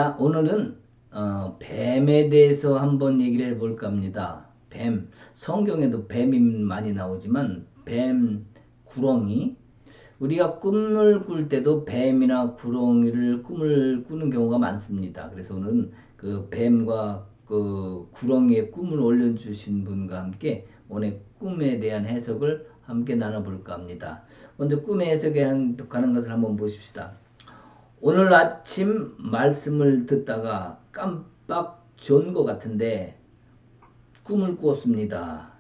자, 오늘은 뱀에 대해서 한번 얘기를 해볼까 합니다. 뱀, 성경에도 뱀이 많이 나오지만 뱀, 구렁이, 우리가 꿈을 꿀 때도 뱀이나 구렁이를 꿈을 꾸는 경우가 많습니다. 그래서 오늘은 그 뱀과 그 구렁이의 꿈을 올려주신 분과 함께 오늘 꿈에 대한 해석을 함께 나눠볼까 합니다. 먼저 꿈의 해석에 가는 것을 한번 보십시다. 오늘 아침 말씀을 듣다가 깜빡 존 것 같은데 꿈을 꾸었습니다.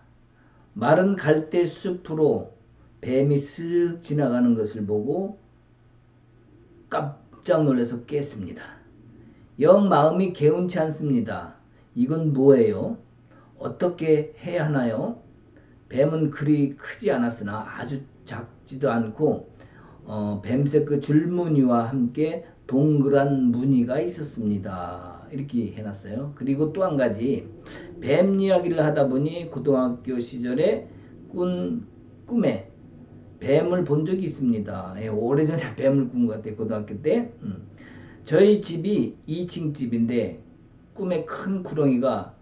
마른 갈대 숲으로 뱀이 쓱 지나가는 것을 보고 깜짝 놀라서 깼습니다. 영 마음이 개운치 않습니다. 이건 뭐예요? 어떻게 해야 하나요? 뱀은 그리 크지 않았으나 아주 작지도 않고 뱀색 그 줄무늬와 함께 동그란 무늬가 있었습니다. 이렇게 해놨어요. 그리고 또 한 가지 뱀 이야기를 하다 보니 고등학교 시절에 꿈에 뱀을 본 적이 있습니다. 예, 오래전에 뱀을 꾼 것 같아요. 고등학교 때. 저희 집이 2층 집인데 꿈에 큰 구렁이가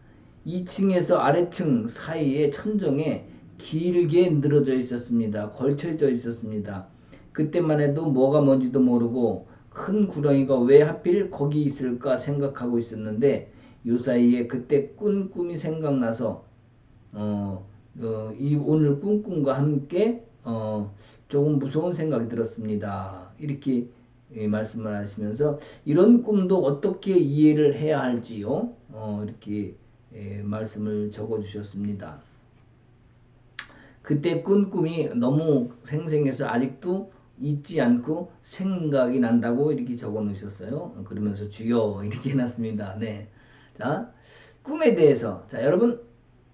2층에서 아래층 사이에 천정에 길게 늘어져 있었습니다. 걸쳐져 있었습니다. 그때만 해도 뭐가 뭔지도 모르고 큰 구렁이가 왜 하필 거기 있을까 생각하고 있었는데 요 사이에 그때 꾼 꿈이 생각나서 이 오늘 꿈과 함께 조금 무서운 생각이 들었습니다. 이렇게 말씀을 하시면서 이런 꿈도 어떻게 이해를 해야 할지요. 이렇게 말씀을 적어 주셨습니다. 그때 꾼 꿈이 너무 생생해서 아직도 잊지 않고 생각이 난다고 이렇게 적어 놓으셨어요. 그러면서 주여 이렇게 해놨습니다. 네. 자, 꿈에 대해서. 자, 여러분,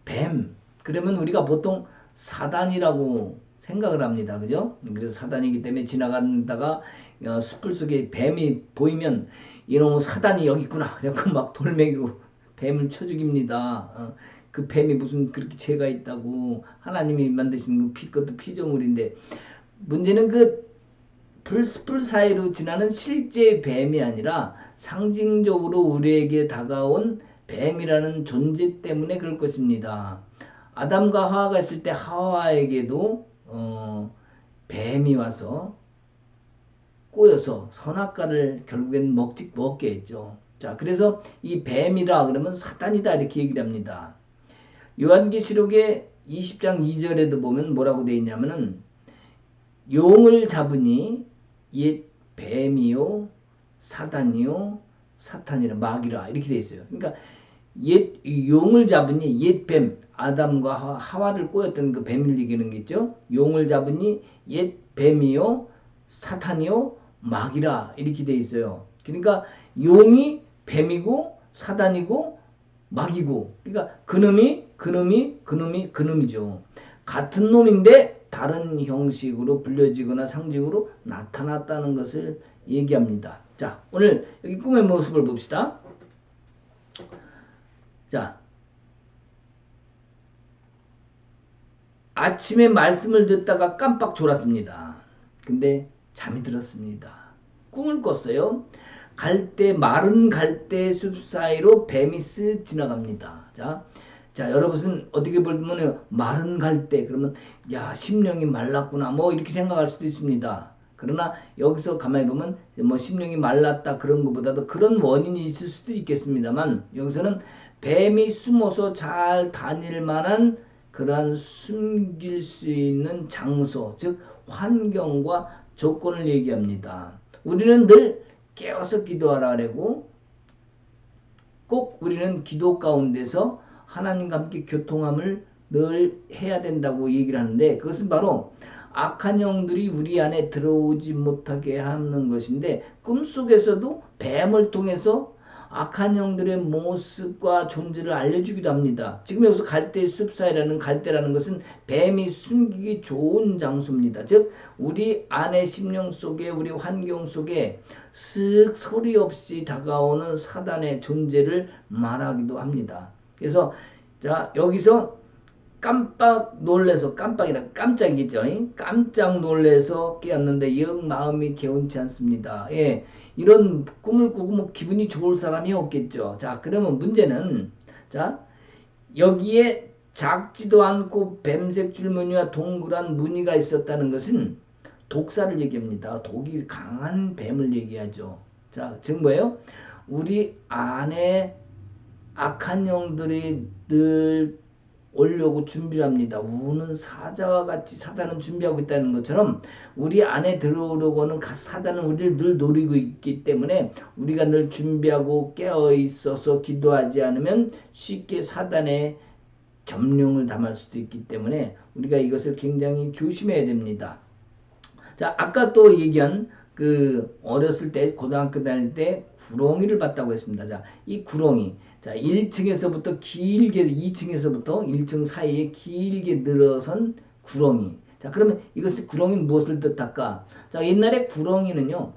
뱀. 그러면 우리가 보통 사단이라고 생각을 합니다. 그죠? 그래서 사단이기 때문에 지나가다가 숲을 속에 뱀이 보이면 이놈의 사단이 여기 있구나. 그래갖고 막 돌멩이로 뱀을 쳐 죽입니다. 그 뱀이 무슨 그렇게 죄가 있다고 하나님이 만드신 그것도 피조물인데 문제는 그 풀 사이로 지나는 실제 뱀이 아니라 상징적으로 우리에게 다가온 뱀이라는 존재 때문에 그럴 것입니다. 아담과 하와가 있을 때 하와에게도 뱀이 와서 꼬여서 선악과를 결국엔 먹게 했죠. 자, 그래서 이 뱀이라 그러면 사탄이다 이렇게 얘기를 합니다. 요한계시록의 20장 2절에도 보면 뭐라고 되어 있냐면은 용을 잡으니 옛 뱀이요 사단이요 사탄이라 마귀라 이렇게 되어 있어요. 그러니까 옛 용을 잡으니 옛 뱀 아담과 하와를 꼬였던 그 뱀을 얘기하는 게 있죠. 용을 잡으니 옛 뱀이요 사탄이요 마귀라 이렇게 되어 있어요. 그러니까 용이 뱀이고 사단이고 마귀고 그러니까 그놈이죠. 같은 놈인데 다른 형식으로 불려지거나 상징으로 나타났다는 것을 얘기합니다. 자, 오늘 여기 꿈의 모습을 봅시다. 자, 아침에 말씀을 듣다가 깜빡 졸았습니다. 근데 잠이 들었습니다. 꿈을 꿨어요. 마른 갈대 숲 사이로 뱀이 쓱 지나갑니다. 자, 여러분은 어떻게 보면 마른 갈대 그러면 야 심령이 말랐구나 뭐 이렇게 생각할 수도 있습니다. 그러나 여기서 가만히 보면 뭐 심령이 말랐다 그런 것보다도 그런 원인이 있을 수도 있겠습니다만 여기서는 뱀이 숨어서 잘 다닐 만한 그러한 숨길 수 있는 장소 즉 환경과 조건을 얘기합니다. 우리는 늘 깨어서 기도하라 그러고 꼭 우리는 기도 가운데서 하나님과 함께 교통함을 늘 해야 된다고 얘기를 하는데 그것은 바로 악한 영들이 우리 안에 들어오지 못하게 하는 것인데 꿈속에서도 뱀을 통해서 악한 영들의 모습과 존재를 알려주기도 합니다. 지금 여기서 갈대 숲사이라는 갈대라는 것은 뱀이 숨기기 좋은 장소입니다. 즉 우리 안의 심령 속에 우리 환경 속에 쓱 소리 없이 다가오는 사단의 존재를 말하기도 합니다. 그래서 자 여기서 깜빡 놀래서 깜빡이라 깜짝이죠. 깜짝 놀래서 깨었는데 영 마음이 개운치 않습니다. 예, 이런 꿈을 꾸고 뭐 기분이 좋을 사람이 없겠죠. 자, 그러면 문제는 자 여기에 작지도 않고 뱀색 줄무늬와 동그란 무늬가 있었다는 것은 독사를 얘기합니다. 독이 강한 뱀을 얘기하죠. 자, 지금 뭐예요? 우리 안에 악한 영들이 늘 오려고 준비를 합니다. 우는 사자와 같이 사단은 준비하고 있다는 것처럼 우리 안에 들어오려고는 사단은 우리를 늘 노리고 있기 때문에 우리가 늘 준비하고 깨어 있어서 기도하지 않으면 쉽게 사단의 점령을 당할 수도 있기 때문에 우리가 이것을 굉장히 조심해야 됩니다. 자, 아까 또 얘기한 그 어렸을 때 고등학교 다닐 때 구렁이를 봤다고 했습니다. 자, 이 구렁이 자 1층에서부터 길게 2층에서부터 1층 사이에 길게 늘어선 구렁이. 자, 그러면 이것을 구렁이는 무엇을 뜻할까? 자, 옛날에 구렁이는요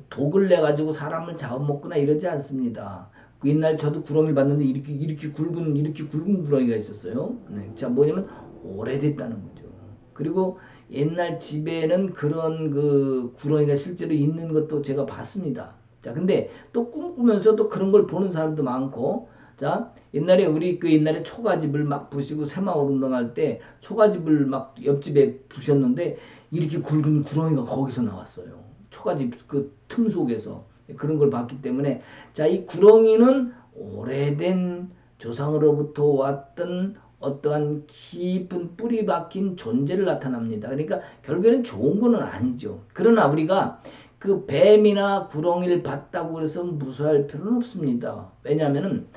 독을 내 가지고 사람을 잡아먹거나 이러지 않습니다. 그 옛날 저도 구렁이를 봤는데 이렇게 굵은 구렁이가 있었어요. 네. 자, 뭐냐면 오래됐다는 거죠. 그리고 옛날 집에는 그런 그 구렁이가 실제로 있는 것도 제가 봤습니다. 자, 근데 또 꿈꾸면서 또 그런 걸 보는 사람도 많고, 자, 옛날에 우리 그 옛날에 초가집을 막 부시고 새마을 운동할 때 초가집을 막 옆집에 부셨는데 이렇게 굵은 구렁이가 거기서 나왔어요. 초가집 그 틈 속에서 그런 걸 봤기 때문에 자, 이 구렁이는 오래된 조상으로부터 왔던 어떠한 깊은 뿌리 박힌 존재를 나타납니다. 그러니까 결국에는 좋은 거는 아니죠. 그러나 우리가 그 뱀이나 구렁이를 봤다고 해서 무서워할 필요는 없습니다. 왜냐하면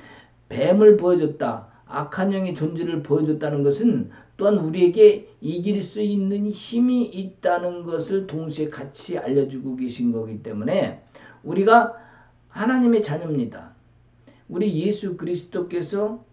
뱀을 보여줬다. 악한 영의 존재를 보여줬다는 것은 또한 우리에게 이길 수 있는 힘이 있다는 것을 동시에 같이 알려주고 계신 거기 때문에 우리가 하나님의 자녀입니다. 우리 예수 그리스도께서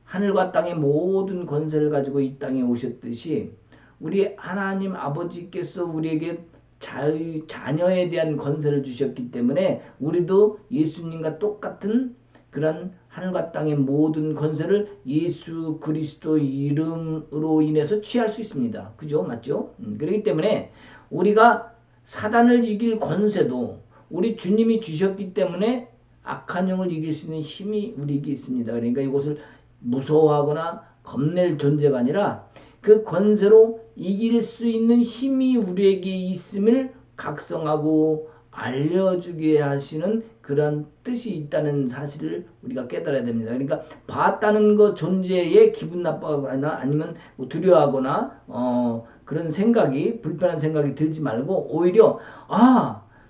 하늘과 땅의 모든 권세를 가지고 이 땅에 오셨듯이 우리 하나님 아버지께서 우리에게 자녀에 대한 권세를 주셨기 때문에 우리도 예수님과 똑같은 그런 하늘과 땅의 모든 권세를 예수 그리스도 이름으로 인해서 취할 수 있습니다. 그죠? 맞죠? 그렇기 때문에 우리가 사단을 이길 권세도 우리 주님이 주셨기 때문에 악한 영을 이길 수 있는 힘이 우리에게 있습니다. 그러니까 이것을 무서워하거나 겁낼 존재가 아니라 그 권세로 이길 수 있는 힘이 우리에게 있음을 각성하고 알려주게 하시는 그런 뜻이 있다는 사실을 우리가 깨달아야 됩니다. 그러니까 봤다는 것 존재에 기분 나빠하거나 아니면 뭐 두려워하거나 그런 생각이 불편한 생각이 들지 말고 오히려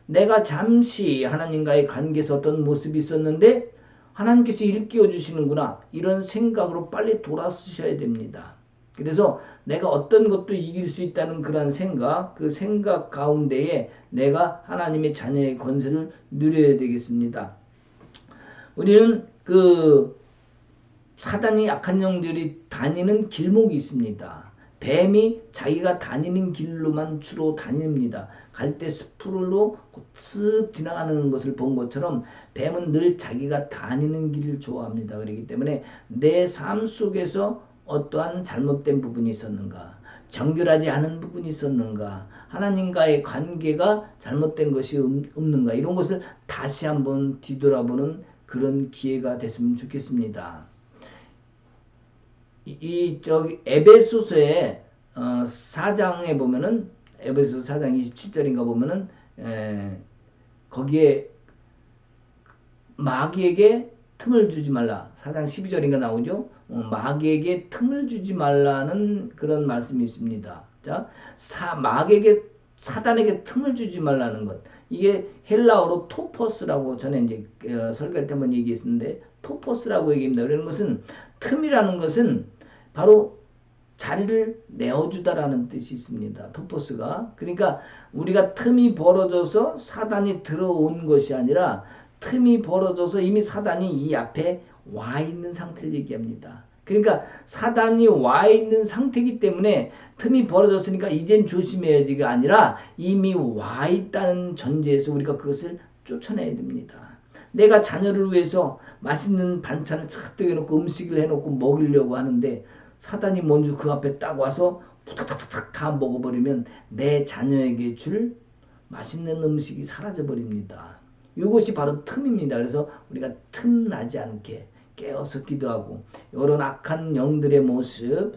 내가 잠시 하나님과의 관계에서 어떤 모습이 있었는데 하나님께서 일깨워 주시는구나 이런 생각으로 빨리 돌아서셔야 됩니다. 그래서 내가 어떤 것도 이길 수 있다는 그런 생각, 그 생각 가운데에 내가 하나님의 자녀의 권세를 누려야 되겠습니다. 우리는 그 사단이 악한 영들이 다니는 길목이 있습니다. 뱀이 자기가 다니는 길로만 주로 다닙니다. 갈대 숲으로 쓱 지나가는 것을 본 것처럼 뱀은 늘 자기가 다니는 길을 좋아합니다. 그렇기 때문에 내 삶 속에서 어떠한 잘못된 부분이 있었는가, 정결하지 않은 부분이 있었는가, 하나님과의 관계가 잘못된 것이 없는가 이런 것을 다시 한번 뒤돌아보는 그런 기회가 됐으면 좋겠습니다. 저기 에베소서의 4장에 보면은 에베소 4장 27절인가 보면은 거기에 마귀에게 틈을 주지 말라. 4장 12절인가 나오죠. 마귀에게 틈을 주지 말라는 그런 말씀이 있습니다. 자, 마귀에게 사단에게 틈을 주지 말라는 것. 이게 헬라어로 토퍼스라고 전에 이제 설교할 때 한번 얘기했었는데 토퍼스라고 얘기합니다. 그러는 것은 틈이라는 것은 바로 자리를 내어주다라는 뜻이 있습니다. 토퍼스가. 그러니까 우리가 틈이 벌어져서 사단이 들어온 것이 아니라 틈이 벌어져서 이미 사단이 이 앞에 와 있는 상태를 얘기합니다. 그러니까 사단이 와 있는 상태이기 때문에 틈이 벌어졌으니까 이젠 조심해야지가 아니라 이미 와 있다는 전제에서 우리가 그것을 쫓아내야 됩니다. 내가 자녀를 위해서 맛있는 반찬을 착 해놓고 음식을 해놓고 먹이려고 하는데 사단이 먼저 그 앞에 딱 와서 탁탁탁탁 다 먹어버리면 내 자녀에게 줄 맛있는 음식이 사라져버립니다. 이것이 바로 틈입니다. 그래서 우리가 틈나지 않게 깨어서 기도하고 이런 악한 영들의 모습,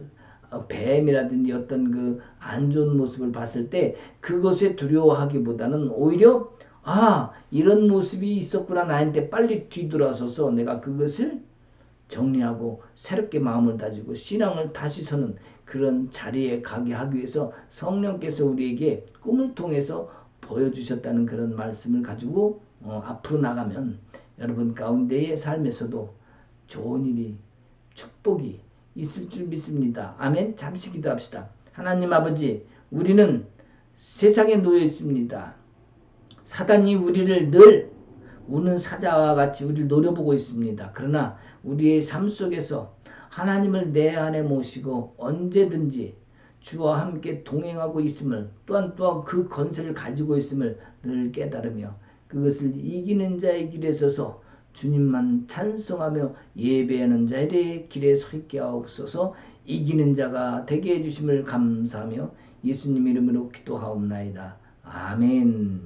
뱀이라든지 어떤 그 안 좋은 모습을 봤을 때 그것에 두려워하기보다는 오히려 이런 모습이 있었구나 나한테 빨리 뒤돌아서서 내가 그것을 정리하고 새롭게 마음을 다지고 신앙을 다시 서는 그런 자리에 가게 하기 위해서 성령께서 우리에게 꿈을 통해서 보여주셨다는 그런 말씀을 가지고 앞으로 나가면 여러분 가운데의 삶에서도 좋은 일이 축복이 있을 줄 믿습니다. 아멘. 잠시 기도합시다. 하나님 아버지, 우리는 세상에 놓여 있습니다. 사단이 우리를 늘 우는 사자와 같이 우리를 노려보고 있습니다. 그러나 우리의 삶 속에서 하나님을 내 안에 모시고 언제든지 주와 함께 동행하고 있음을 또한 그 권세를 가지고 있음을 늘 깨달으며 그것을 이기는 자의 길에 서서 주님만 찬송하며 예배하는 자의 길에 서 있게 하옵소서. 이기는 자가 되게 해주심을 감사하며 예수님 이름으로 기도하옵나이다. 아멘.